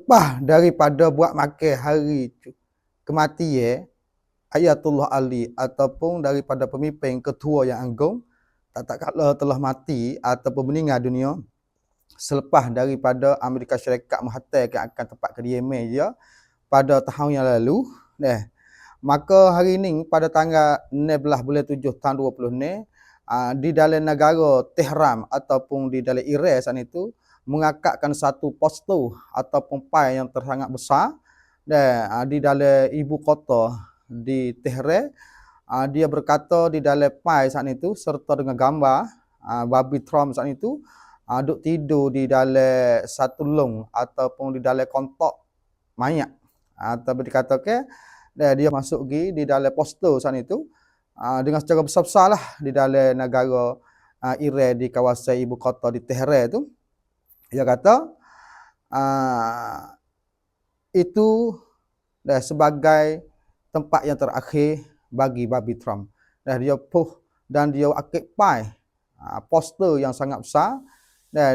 selepas daripada buat makan hari kematian Ayatullah Ali ataupun daripada pemimpin ketua yang agung, tak kala telah mati ataupun meninggal dunia, selepas daripada Amerika Syarikat menghantarkan akan tempat kediaman dia pada tahun yang lalu, maka hari ini pada tanggal 16 bulan 7 tahun 20 ni, di dalam negara Tehran ataupun di dalam Iran sana itu mengakakkan satu poster ataupun pai yang sangat besar di dalam ibu kota di Tehran. Dia berkata di dalam pai saat itu serta dengan gambar babi Trump saat itu duduk tidur di dalam satu lung ataupun di dalam kontak mayat, atau dikatakan dia masuk pergi di dalam poster saat itu dengan secara besar-besar lah di dalam negara Iran di kawasan ibu kota di Tehran tu. Dia kata itu sebagai tempat yang terakhir bagi babi Trump. Dia puh dan dia akik pai poster yang sangat besar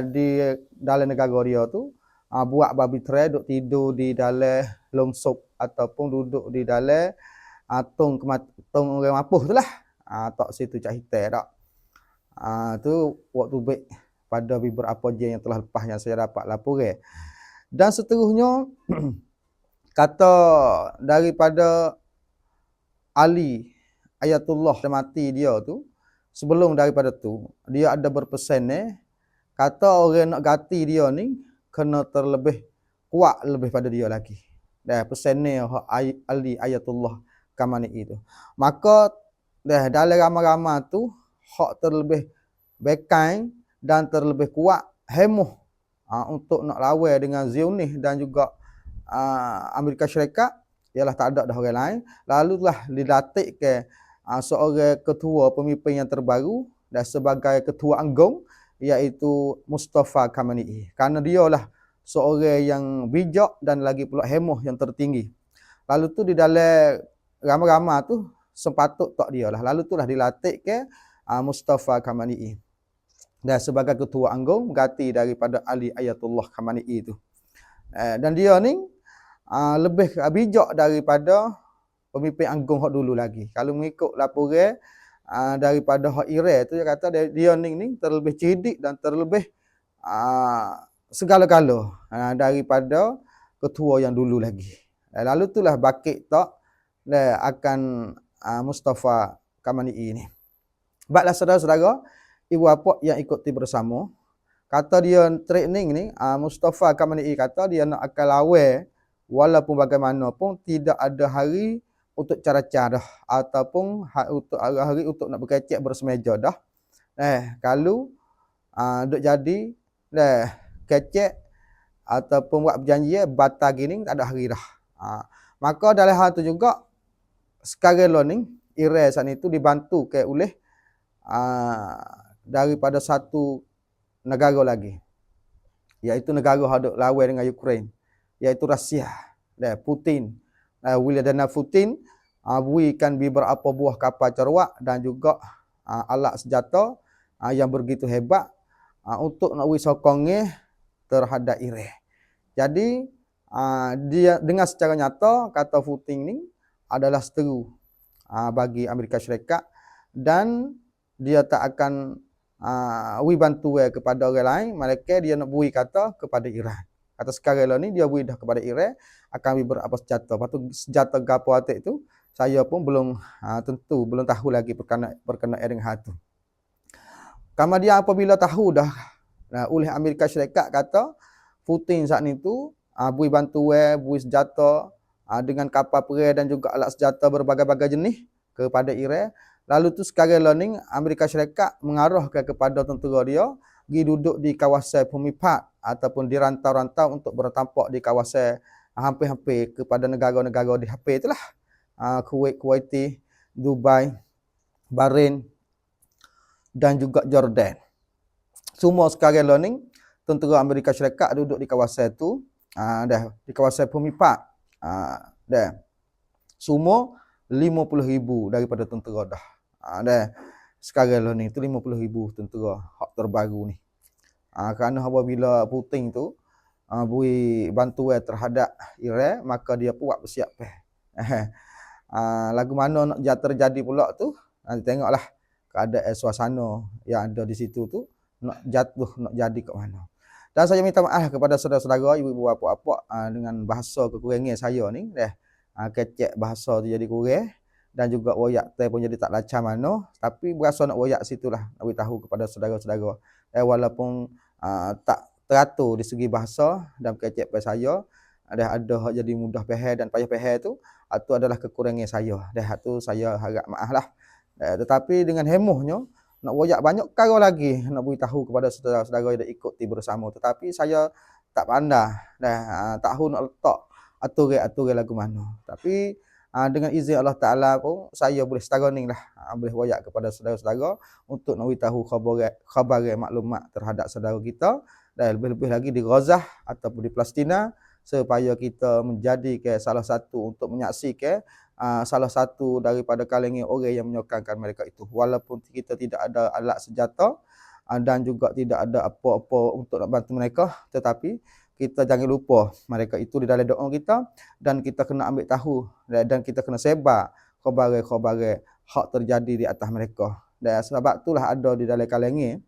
di dalam negara dia tu, buat babi Trump duduk tidur di dalam longsop ataupun duduk di dalam tong orang mapuh tu lah. Tak situ cak hitam tak. Tu waktu baik pada beberapa jam yang telah lepas yang saya dapat laporan. Dan seterusnya kata daripada Ali Ayatullah mati dia tu, sebelum daripada tu dia ada berpesan kata orang nak ganti dia ni kena terlebih kuat lebih pada dia lagi. Pesan ni Ali Ayatullah Khamenei itu. Maka dalam ramai-ramai tu hak terlebih bekai dan terlebih kuat hemuh untuk nak lawan dengan Zionis dan juga Amerika Syarikat, ialah tak ada dah orang lain. Lalu telah dilantik ke seorang ketua pemimpin yang terbaru dan sebagai ketua agung, iaitu Mustafa Khamenei. Kerana dialah seorang yang bijak dan lagi pula hemuh yang tertinggi. Lalu tu di dalam ramai-ramai tu sepatut tak dia lah. Lalu tu lah dilantik ke Mustafa Khamenei dan sebagai ketua agung ganti daripada Ali Ayatullah Khamenei itu. Dan dia ni lebih bijak daripada pemimpin agung hak dulu lagi. Kalau mengikut laporan daripada hak Iran tu, dia kata dia ni terlebih cerdik dan terlebih segala-gala daripada ketua yang dulu lagi. Lalu itulah bakit tak akan Mustafa Khamenei ni. Baiklah saudara-saudara, ibu bapa yang ikuti bersama, kata dia training ni, Mustafa Khamenei kata dia nak akan lawan walaupun bagaimanapun tidak ada hari untuk cara-cara ataupun untuk hari untuk nak berkecek bersemeja dah. Kalau duk jadi kecek ataupun buat perjanjian batal gini tak ada hari dah. Maka dalam hal tu juga sekarang ni Iran saat itu dibantu ke oleh daripada satu negara lagi, iaitu negara yang lawan dengan Ukraine, iaitu Rusia. Putin, Vladimir Putin berikan beberapa buah kapal cerwak dan juga alat senjata yang begitu hebat untuk nak sokongnya terhadap Iran. Jadi dia dengan secara nyata kata Putin ni adalah seteru bagi Amerika Syarikat, dan dia tak akan bantuan kepada orang lain, mereka dia nak beri kata kepada Iran. Kata sekarang ni dia beri dah kepada Iran, akan beri berapa senjata. Lepas tu senjata gapo atik tu saya pun belum tentu, belum tahu lagi berkenaan dengan hal tu. Kemudian apabila tahu dah oleh Amerika Syarikat kata Putin saat ni tu beri bantuan, beri senjata dengan kapal perang dan juga alat senjata berbagai-bagai jenis kepada Iran. Lalu tu sekarang ni Amerika Syarikat mengarahkan kepada tentera dia pergi duduk di kawasan pemipat ataupun di rantau-rantau untuk bertampak di kawasan hampir-hampir kepada negara-negara di hampir itulah. Kuwait, Kuwaiti, Dubai, Bahrain dan juga Jordan. Semua sekarang ni tentera Amerika Syarikat duduk di kawasan tu, di kawasan pemipat. Semua 50,000 daripada tentera dah. Sekarang ni tu 50,000 tentera hak terbaru ni. Kerana apabila Putin tu beri bantuan terhadap Iran, maka dia buat bersiap lagu mana nak terjadi pula tu, nanti tengoklah keadaan suasana yang ada di situ tu nak jatuh, nak jadi kat mana. Dan saya minta maaf kepada saudara-saudara, ibu-ibu, apa-apa dengan bahasa kekurangan saya ni kecek bahasa tu jadi kurang, dan juga wayak teh pun jadi tak lacak mana, tapi berasa nak wayak situlah, nak beritahu kepada saudara-saudara walaupun tak teratur di segi bahasa dan kecek pada saya, ada jadi mudah faham dan payah faham tu, itu adalah kekurangan saya. Tu saya harap maaf lah. Tetapi dengan hemohnya nak wayak banyak perkara lagi nak beritahu kepada saudara-saudara yang ikuti bersama, tetapi saya tak pandai tak tahu nak letak aturan lagu mana. Tapi dengan izin Allah Ta'ala pun saya boleh setara ni lah, boleh wayak kepada saudara-saudara untuk nak beritahu khabar maklumat terhadap saudara kita, dan lebih-lebih lagi di Gaza ataupun di Palestina, supaya kita menjadi salah satu untuk menyaksikan salah satu daripada kalangan orang yang menyokankan mereka itu. Walaupun kita tidak ada alat senjata dan juga tidak ada apa-apa untuk nak bantu mereka, tetapi kita jangan lupa mereka itu di dalam doa kita, dan kita kena ambil tahu dan kita kena sebar khabar-khabar hak terjadi di atas mereka. Dan sebab itulah ada di dalam kalangan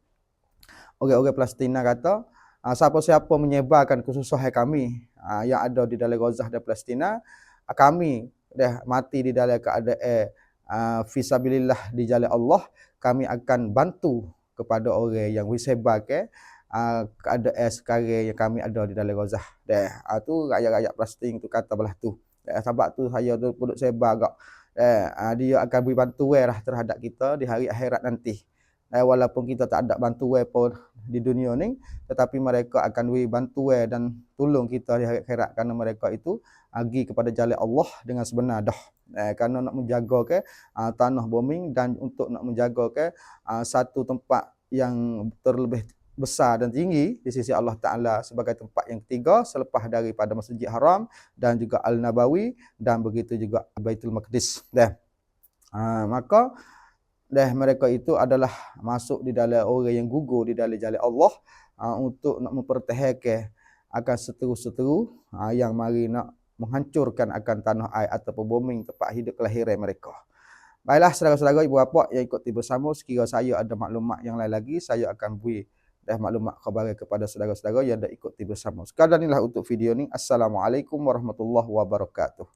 orang-orang Palestina kata, siapa-siapa menyebarkan kesusahan kami yang ada di dalam Gaza dan Palestina, kami dah mati di dalam keadaan fisabilillah di jalan Allah, kami akan bantu kepada orang yang disebarkan keadaan sekarang yang kami ada di dalam Gaza. Tu rakyat-rakyat Palestin tu kata belah tu. Sebab tu saya tu pun sebar agak dia akan beri bantuan lah terhadap kita di hari akhirat nanti. Walaupun kita tak ada bantuan pun di dunia ni, tetapi mereka akan beri bantuan dan tolong kita di hari akhirat, kerana mereka itu pergi kepada jalan Allah dengan sebenar dah. Kerana nak menjaga tanah bumi, dan untuk nak menjaga satu tempat yang terlebih besar dan tinggi di sisi Allah Ta'ala sebagai tempat yang ketiga selepas daripada Masjid Haram dan juga Al-Nabawi, dan begitu juga Baitul Maqdis. Maka mereka itu adalah masuk di dalam orang yang gugur di dalam jalan Allah untuk nak mempertahankan akan seteru-seteru yang mari nak menghancurkan akan tanah air ataupun bumi tempat hidup kelahiran mereka. Baiklah saudara-saudara, ibu bapa yang ikuti bersama, sekiranya saya ada maklumat yang lain lagi, saya akan beri maklumat khabar kepada saudara-saudara yang dah ikuti bersama. Sekadar inilah untuk video ni. Assalamualaikum warahmatullahi wabarakatuh.